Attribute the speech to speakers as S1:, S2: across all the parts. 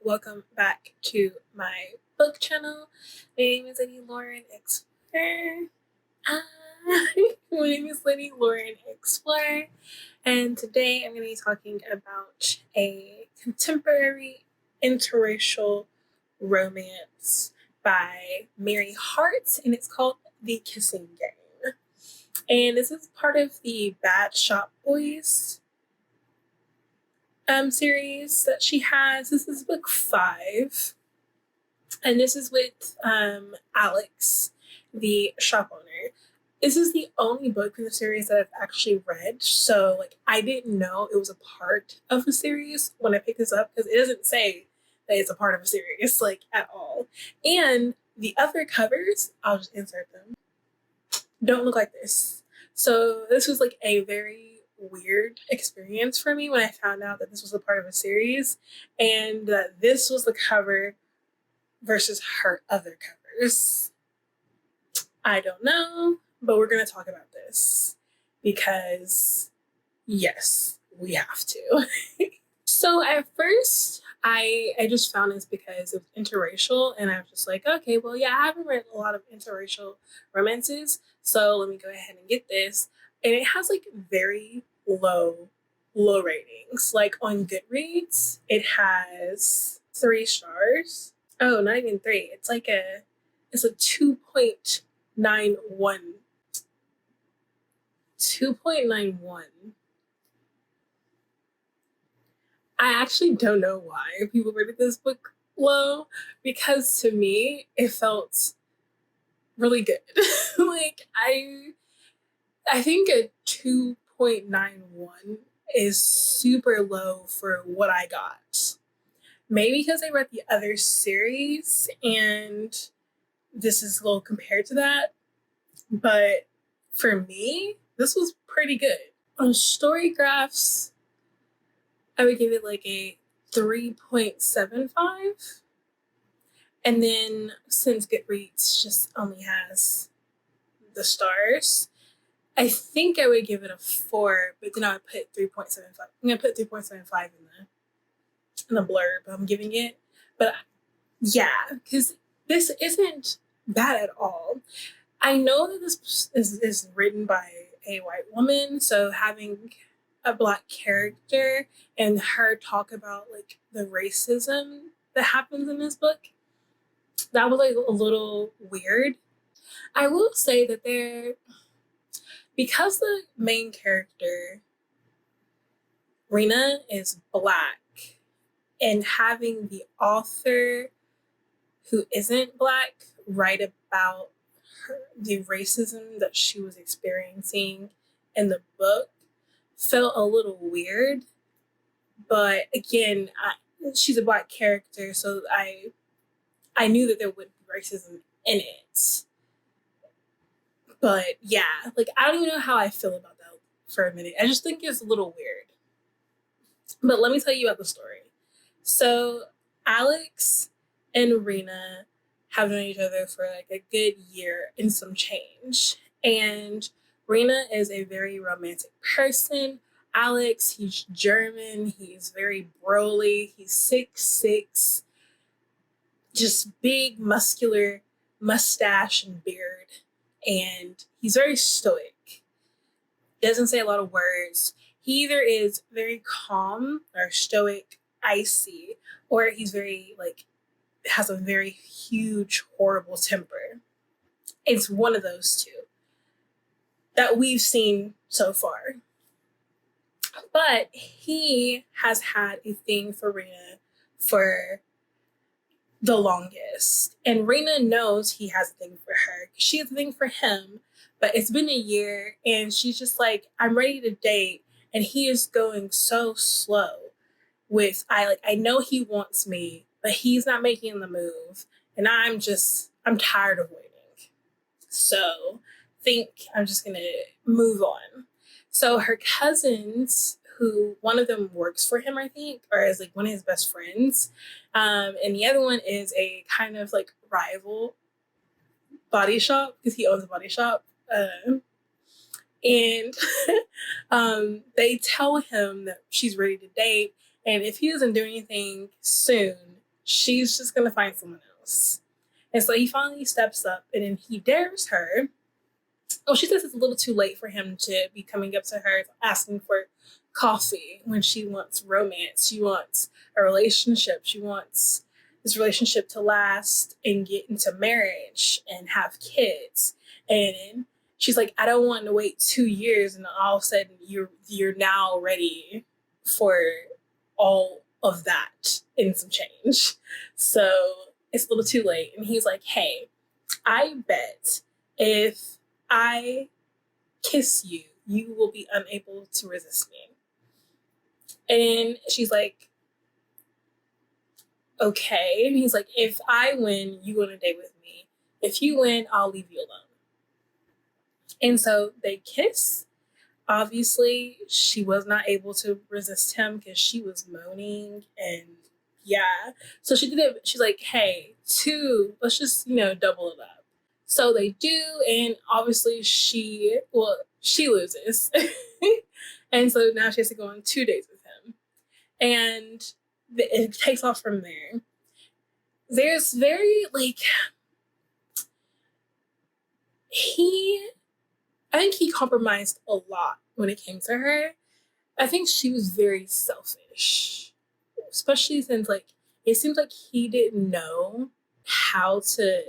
S1: welcome back to my book channel. My name is Lady Lauren Explorer. My name is Lady Lauren Explorer, and today I'm going to be talking about a contemporary interracial romance by Mary Hart, and it's called The Kissing Game. And this is part of the Bad Shop Boys series that she has. This is book 5, and this is with Alex, the shop owner. This is the only book in the series that I've actually read, so I didn't know it was a part of a series when I picked this up, because it doesn't say that it's a part of a series at all. And the other covers, I'll just insert them, don't look like this. So this was a very weird experience for me when I found out that this was a part of a series and that this was the cover versus her other covers. I don't know, but we're going to talk about this because yes, we have to. So at first I just found this because it was interracial, and I was just okay, well, yeah, I haven't read a lot of interracial romances, so let me go ahead and get this. And it has very low ratings. On Goodreads, it has 3 stars. Oh, not even 3. It's a 2.91. 2.91. I actually don't know why people rated this book low, because to me it felt really good. I think a 2.91 is super low for what I got. Maybe because I read the other series and this is low compared to that, but for me, this was pretty good. On Storygraphs, I would give it a 3.75. And then since Goodreads just only has the stars, I think I would give it a 4, but then I would put 3.75. I'm going to put 3.75 in the blurb I'm giving it. But yeah, because this isn't bad at all. I know that this is written by a white woman, so having a Black character and her talk about the racism that happens in this book, that was a little weird. I will say that because the main character, Rena, is Black, and having the author who isn't Black write about the racism that she was experiencing in the book felt a little weird. But again, she's a Black character, so I knew that there would be racism in it. But yeah, I don't even know how I feel about that for a minute. I just think it's a little weird. But let me tell you about the story. So Alex and Rena have known each other for a good year and some change. And Rena is a very romantic person. Alex, he's German. He's very broly. He's 6'6", just big, muscular mustache and beard. And he's very stoic. Doesn't say a lot of words. He either is very calm or stoic, icy, or he's very has a very huge, horrible temper. It's one of those two that we've seen so far. But he has had a thing for Rena for the longest. And Rena knows he has a thing for her. She has a thing for him, but it's been a year and she's just I'm ready to date. And he is going so slow with, I know he wants me, but he's not making the move. And I'm tired of waiting. So I'm just going to move on. So her cousins, who one of them works for him, I think, or is one of his best friends. And the other one is a kind of rival body shop, because he owns a body shop. And they tell him that she's ready to date. And if he doesn't do anything soon, she's just gonna find someone else. And so he finally steps up and then he dares her. Oh, she says it's a little too late for him to be coming up to her asking for coffee when she wants romance. She wants a relationship. She wants this relationship to last and get into marriage and have kids. And she's like, I don't want to wait 2 years and all of a sudden you're now ready for all of that and some change. So it's a little too late. And he's like, hey, I bet if I kiss you, you will be unable to resist me. And she's like, okay. And he's like, if I win, you go on a date with me. If you win, I'll leave you alone. And so they kiss. Obviously, she was not able to resist him because she was moaning and yeah. So she did it. She's like, hey, 2, let's just, double it up. So they do. And obviously she loses. And so now she has to go on 2 dates with him. And it takes off from there. There's very, I think he compromised a lot when it came to her. I think she was very selfish, especially since, it seems like he didn't know how to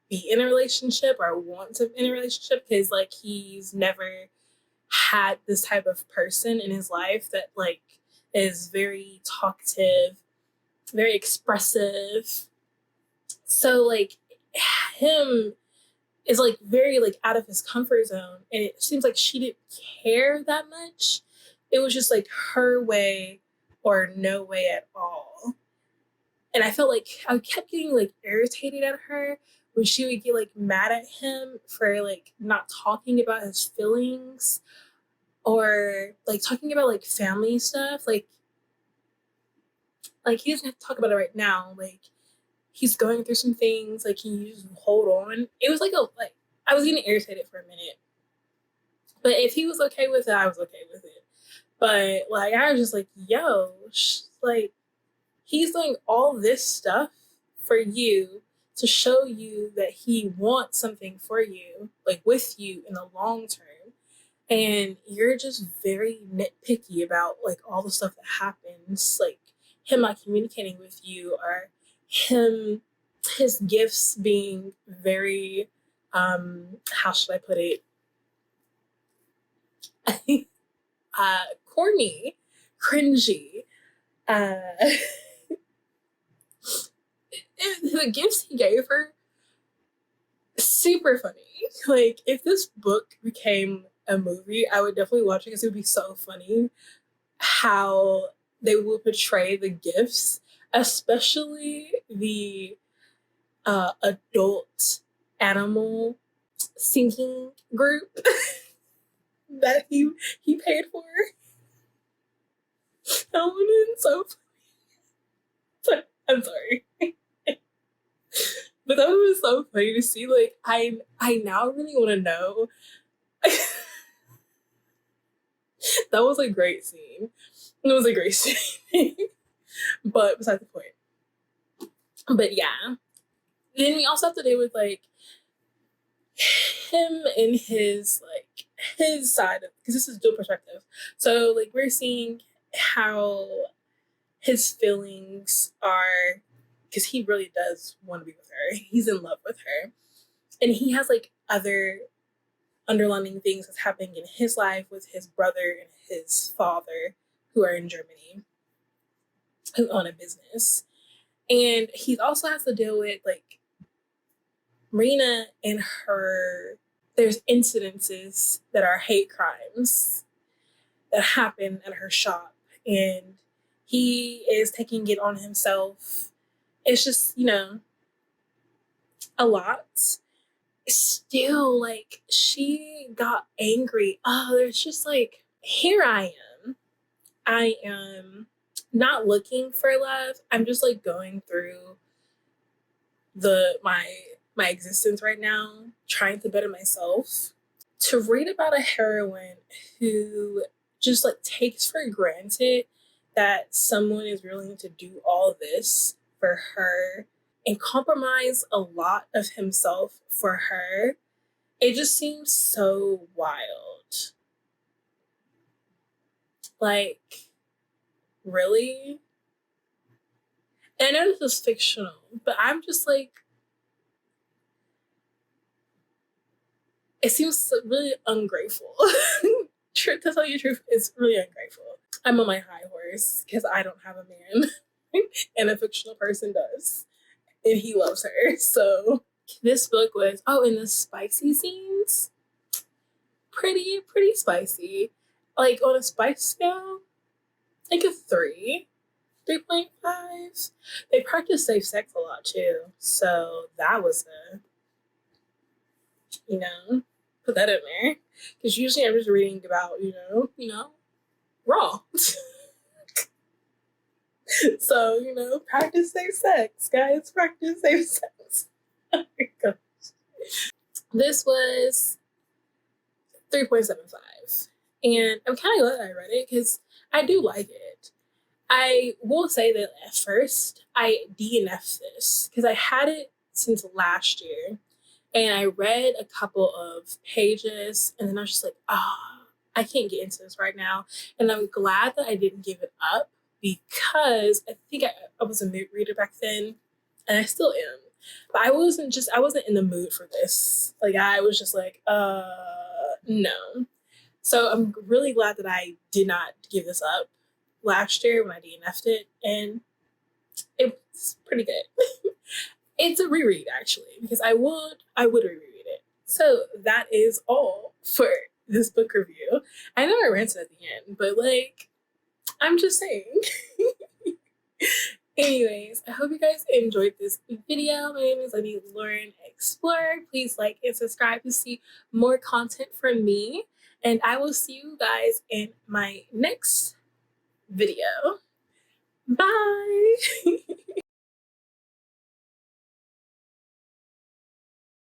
S1: be in a relationship or want to be in a relationship because, he's never had this type of person in his life that, is very talkative, very expressive. So, him is very out of his comfort zone, and it seems like she didn't care that much. It was just her way or no way at all. And I felt like I kept getting irritated at her when she would get mad at him for not talking about his feelings or talking about family stuff. He doesn't have to talk about it right now. He's going through some things. Can you just hold on? It was I was getting irritated for a minute. But if he was okay with it, I was okay with it. But I was just yo, he's doing all this stuff for you to show you that he wants something for you, with you in the long term. And you're just very nitpicky about all the stuff that happens, him not communicating with you or his gifts being very how should I put it corny, cringy. The gifts he gave her, super funny. If this book became a movie, I would definitely watch it because it would be so funny how they would portray the gifts, especially the adult animal singing group that he paid for. That would have been so funny. I'm sorry. But that would be so funny to see. I now really want to know. That was a great scene. It was a great scene. But besides the point. But yeah. Then we also have to deal with him and his side of, because this is dual perspective. So we're seeing how his feelings are, because he really does want to be with her. He's in love with her. And he has other underlining things that's happening in his life with his brother and his father who are in Germany, who own a business. And he also has to deal with Rena and her, there's incidences that are hate crimes that happen at her shop. And he is taking it on himself. It's just, a lot. Still, she got angry. Oh, there's just here I am. I am not looking for love. I'm just going through my existence right now, trying to better myself. To read about a heroine who just takes for granted that someone is willing to do all this for her and compromise a lot of himself for her. It just seems so wild. Like, really? And I know this is fictional, but I'm just like, it seems really ungrateful. To tell you the truth, it's really ungrateful. I'm on my high horse because I don't have a man and a fictional person does. And he loves her. So this book was, and the spicy scenes, pretty spicy. Like on a spice scale, like a 3.5. They practice safe sex a lot too. So that was put that in there. Because usually I'm just reading about, raw. So, practice safe sex, guys. Practice safe sex. Oh my gosh. This was 3.75. And I'm kind of glad I read it because I do like it. I will say that at first I DNF'd this because I had it since last year. And I read a couple of pages and then I was just like, I can't get into this right now. And I'm glad that I didn't give it up because I think I was a mood reader back then and I still am. But I wasn't in the mood for this. Like I was just like, no. So I'm really glad that I did not give this up last year when I DNF'd it. And it's pretty good. It's a reread actually, because I would reread it. So that is all for this book review. I know I ranted at the end, but like, I'm just saying. Anyways, I hope you guys enjoyed this video. My name is Lenny Learn Explore. Please like and subscribe to see more content from me. And I will see you guys in my next video. Bye.